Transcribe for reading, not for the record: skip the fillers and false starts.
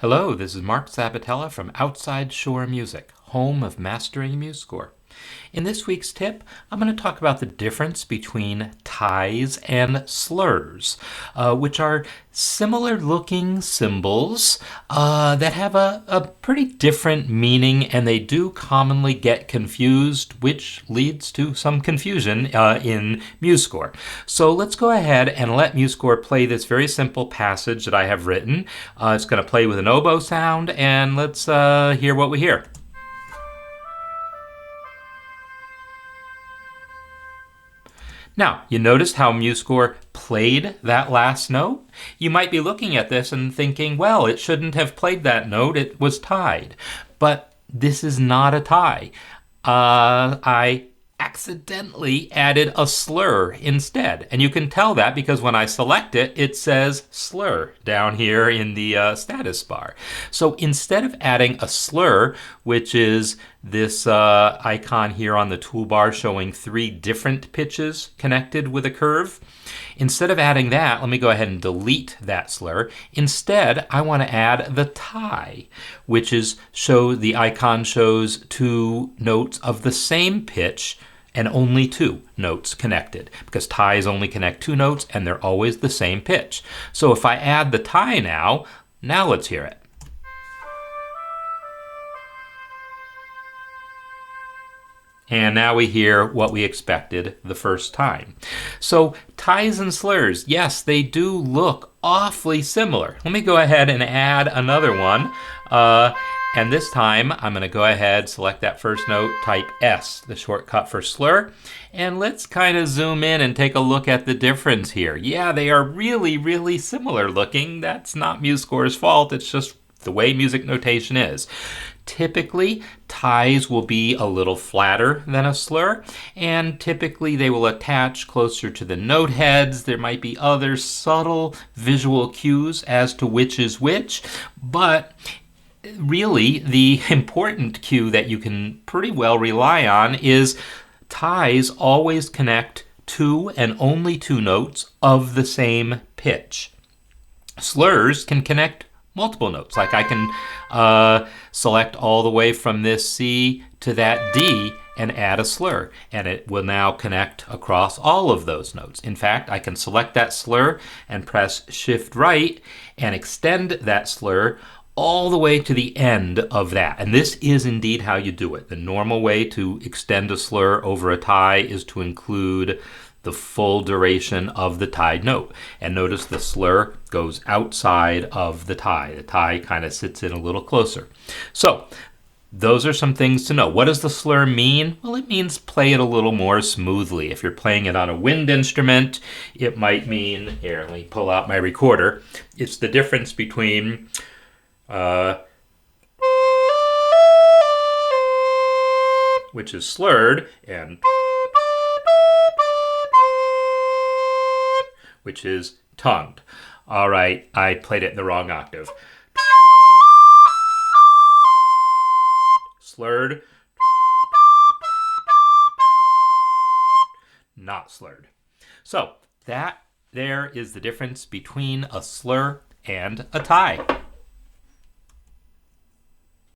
Hello, this is Mark Sabatella from Outside Shore Music, home of mastering MuseScore. In this week's tip, I'm going to talk about the difference between ties and slurs, which are similar looking symbols that have a pretty different meaning, and they do commonly get confused, which leads to some confusion in MuseScore. So let's go ahead and let MuseScore play this very simple passage that I have written. It's going to play with an oboe sound, and let's hear what we hear. Now, you noticed how MuseScore played that last note? You might be looking at this and thinking, well, it shouldn't have played that note, it was tied. But this is not a tie. I accidentally added a slur instead. And you can tell that because when I select it, it says slur down here in the status bar. So instead of adding a slur, which is this icon here on the toolbar showing 3 different pitches connected with a curve, instead of adding that, let me go ahead and delete that slur. Instead, I want to add the tie, which is the icon shows 2 notes of the same pitch and only 2 notes connected, because ties only connect 2 notes and they're always the same pitch. So if I add the tie now let's hear it. And now we hear what we expected the first time. So ties and slurs, yes, they do look awfully similar. Let me go ahead and add another one. And this time, I'm going to go ahead, select that first note, type S, the shortcut for slur. And let's kind of zoom in and take a look at the difference here. Yeah, they are really, really similar looking. That's not MuseScore's fault. It's just the way music notation is. Typically, ties will be a little flatter than a slur, and typically they will attach closer to the note heads. There might be other subtle visual cues as to which is which, but really the important cue that you can pretty well rely on is ties always connect 2 and only 2 notes of the same pitch. Slurs can connect multiple notes. Like I can select all the way from this C to that D and add a slur, and it will now connect across all of those notes. In fact, I can select that slur and press Shift right and extend that slur all the way to the end of that. And this is indeed how you do it. The normal way to extend a slur over a tie is to include the full duration of the tied note. And notice the slur goes outside of the tie. The tie kind of sits in a little closer. So those are some things to know. What does the slur mean? Well, it means play it a little more smoothly. If you're playing it on a wind instrument, it might mean, here, let me pull out my recorder. It's the difference between which is slurred, and which is tongued. All right, I played it in the wrong octave. Slurred, not slurred. So that there is the difference between a slur and a tie.